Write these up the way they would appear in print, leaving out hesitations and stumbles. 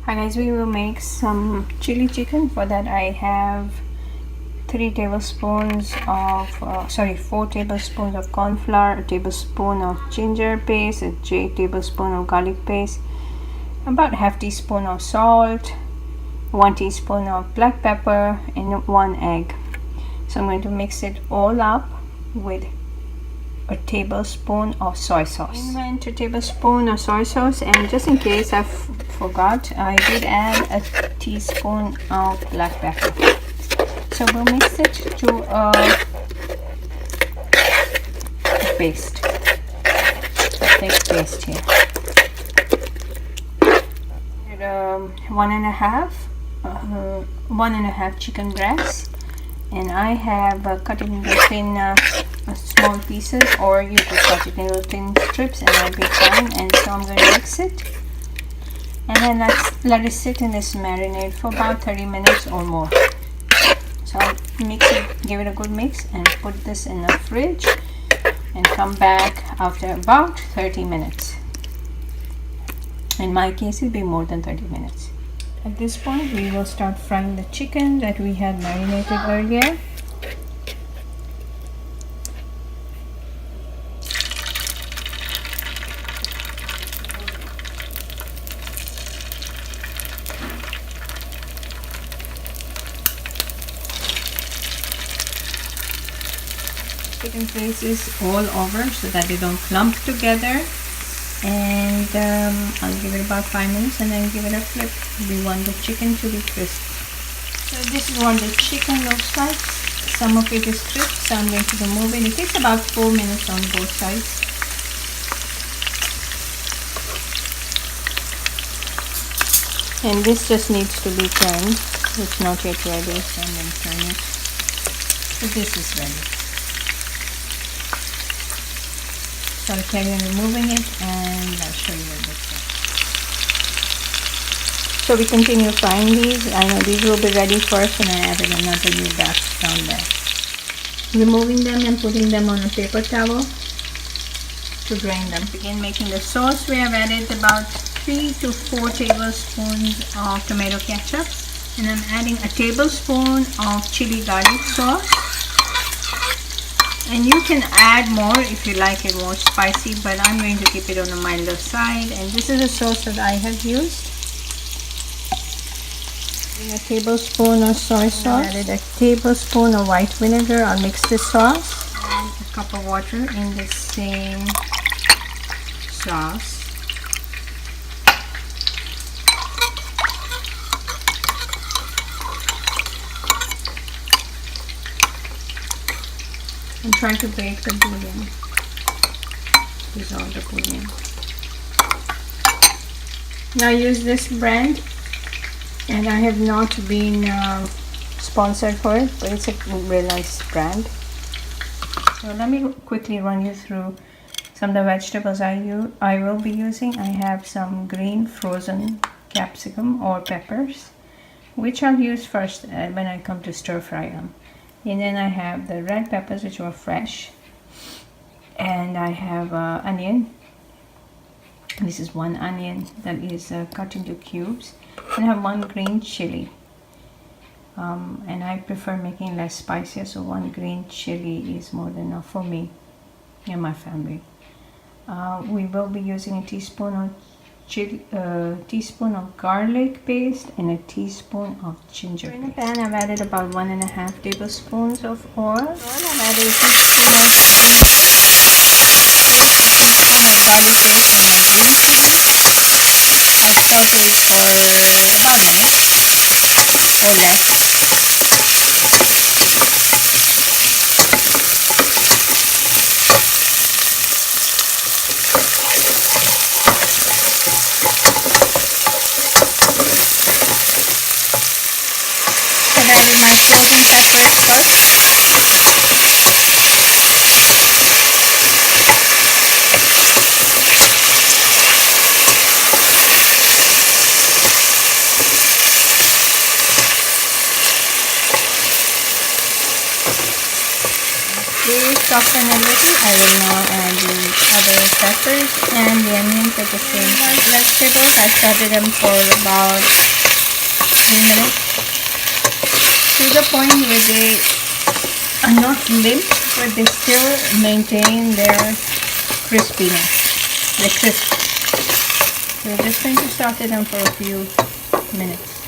Hi guys, we will make some chili chicken. For that I have 4 tablespoons of corn flour, a tablespoon of ginger paste, a tablespoon of garlic paste, about half teaspoon of salt, 1 teaspoon of black pepper, and 1 egg. So I'm going to mix it all up with a tablespoon of soy sauce. I went a tablespoon of soy sauce, and just in case I forgot, I did add a teaspoon of black pepper. So we'll mix it to a paste, a thick paste here. And, one and a half chicken breast, and I have cut it into thin small pieces, or you could cut it into thin strips, and that'll be fine. And so I'm going to mix it, and then let it sit in this marinade for about 30 minutes or more. So I'll mix it, give it a good mix, and put this in the fridge and come back after about 30 minutes. In my case, it'll be more than 30 minutes. At this point, we will start frying the chicken that we had marinated earlier. Chicken pieces all over so that they don't clump together, and I'll give it about 5 minutes and then give it a flip. We want the chicken to be crisp. So this is what the chicken looks like. Some of it is crisp, so I'm going to remove it. It takes about 4 minutes on both sides. And this just needs to be turned. It's not yet ready, so I'm going to turn it. So this is ready. So I'll carry on removing it, and I'll show you what this is. So we continue frying these. I know these will be ready first, and I added another new batch down there. Removing them and putting them on a paper towel to drain them. Begin making the sauce. We have added about 3 to 4 tablespoons of tomato ketchup, and I'm adding a tablespoon of chili garlic sauce. And you can add more if you like it more spicy, but I'm going to keep it on the milder side. And this is the sauce that I have used. A tablespoon of soy sauce. I added a tablespoon of white vinegar. I'll mix the sauce. And a cup of water in the same sauce. And try to break the bouillon. Dissolve the bouillon. Now I use this brand, and I have not been sponsored for it, but it's a really nice brand. So let me quickly run you through some of the vegetables I will be using. I have some green frozen capsicum or peppers, which I'll use first when I come to stir fry them. And then I have the red peppers, which were fresh, and I have onion. This is 1 onion that is cut into cubes, and I have 1 green chili, and I prefer making less spicy, so 1 green chili is more than enough for me and my family. We will be using a teaspoon of teaspoon of garlic paste and a teaspoon of ginger paste. In the pan, I've added about 1.5 tablespoons of oil. I've added a teaspoon of ginger paste, a teaspoon of garlic paste, and my green chili. I'll saute it for about a minute or less. I've added my frozen peppers first. they soften a little, I will now add the other peppers and the onions at the same time. Vegetables, I sauteed them for about 3 minutes to the point where they are not limp, but they still maintain their crispiness, the crisp. So we're just going to saute them for a few minutes.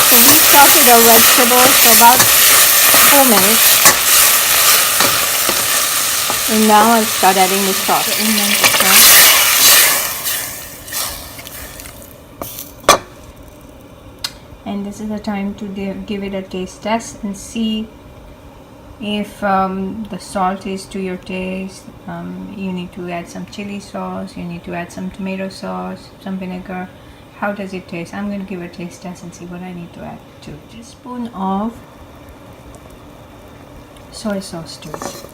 So we sauteed our vegetables for about 4 minutes. And now I'll start adding the sauce. And this is the time to give it a taste test and see if the salt is to your taste. You need to add some chili sauce, you need to add some tomato sauce, some vinegar. How does it taste? I'm going to give a taste test and see what I need to add to it. A teaspoon of soy sauce to it.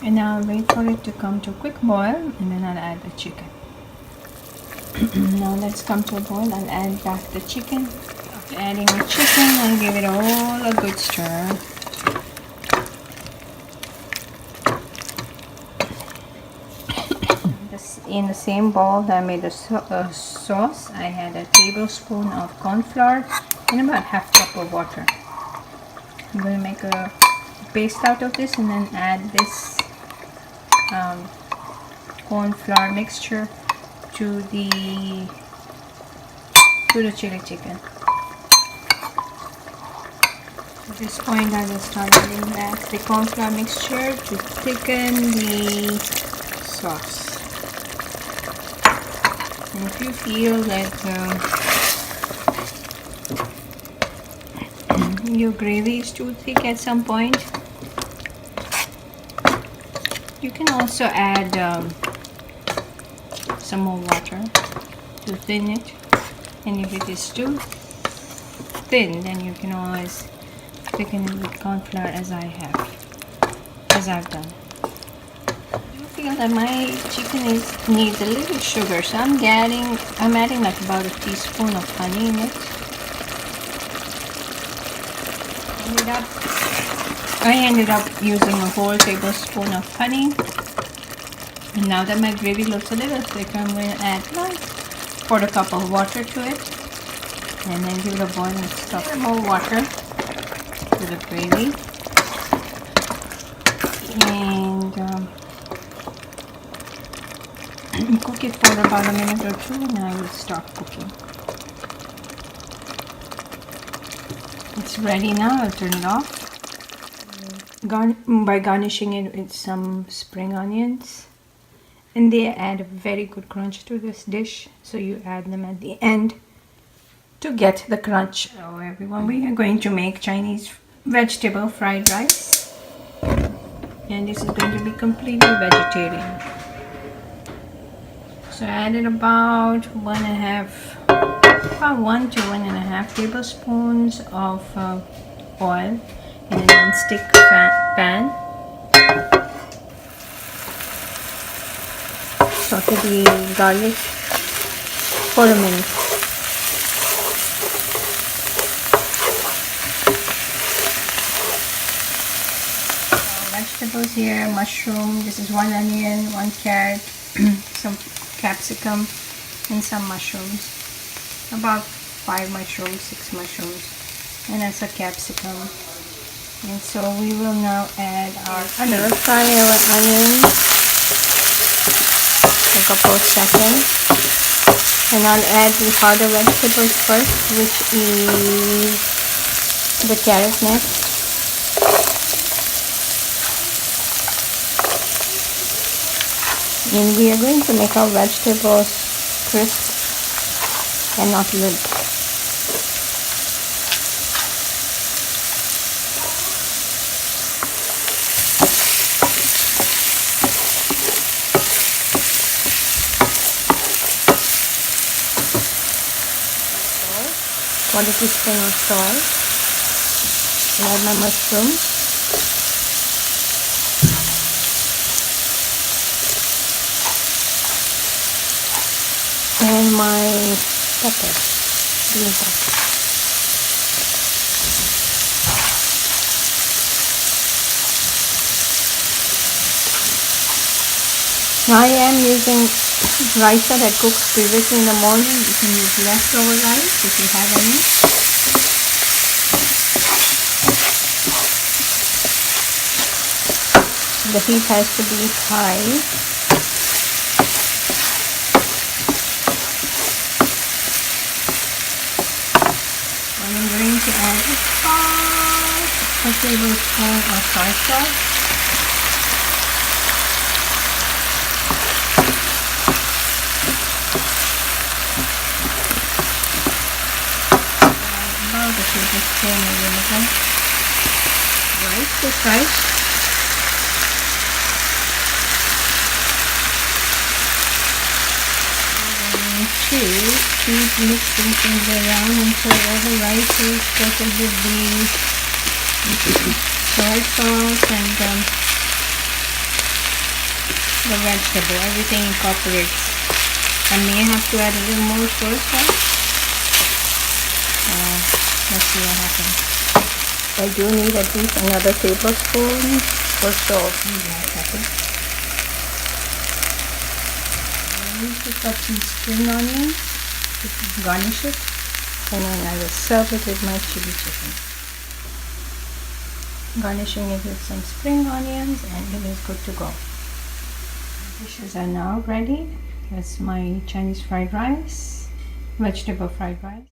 And now I'll wait for it to come to a quick boil, and then I'll add the chicken. Now let's come to a boil. I'll add back the chicken. After adding the chicken, I'll give it all a good stir. In the same bowl that I made the sauce, I had a tablespoon of corn flour and about half cup of water. I'm going to make a paste out of this and then add this corn flour mixture to the chili chicken. At this point, I will start adding back the corn flour mixture to thicken the sauce. And if you feel that your gravy is too thick at some point, you can also add some more water to thin it. And if it is too thin, then you can always thicken it with corn flour as I've done. I feel that my chicken needs a little sugar, so I'm adding like about a teaspoon of honey in it. I ended up using a whole tablespoon of honey. And now that my gravy looks a little thicker, I'm going to add like 1/4 cup of water to it, and then give it a boil and stop. More water to the gravy, and cook it for about a minute or two, and I will stop cooking. It's ready now. I'll turn it off. By garnishing it with some spring onions, and they add a very good crunch to this dish, so you add them at the end to get the crunch. Hello everyone, we are going to make Chinese vegetable fried rice, and this is going to be completely vegetarian. So I added about 1 to 1.5 tablespoons of oil in a non-stick pan. Saute the garlic for a minute. Vegetables here, mushroom, this is 1 onion, 1 carrot, some capsicum, and some mushrooms. About 5 mushrooms, 6 mushrooms, and that's a capsicum. And so we will now add our onions. Fry our onions for a couple of seconds, and I'll add the harder vegetables first, which is the carrot next. And we are going to make our vegetables crisp and not limp. One teaspoon of salt. And add my mushrooms. And my pepper, green pepper. I am using rice that I cooked previously in the morning. You can use leftover rice if you have any. The heat has to be high. I'm going to add a tablespoon of soy sauce. About a tablespoon of vinegar. This rice. To keep mixing things around until all the rice is coated with the soy sauce and the vegetable. Everything incorporates. I may have to add a little more soy sauce. Let's see what happens. I do need at least another tablespoon or so of that. I need to cut some spring onions to garnish it, and then I will serve it with my chili chicken. Garnishing it with some spring onions, and it is good to go. Dishes are now ready. That's my Chinese fried rice, vegetable fried rice.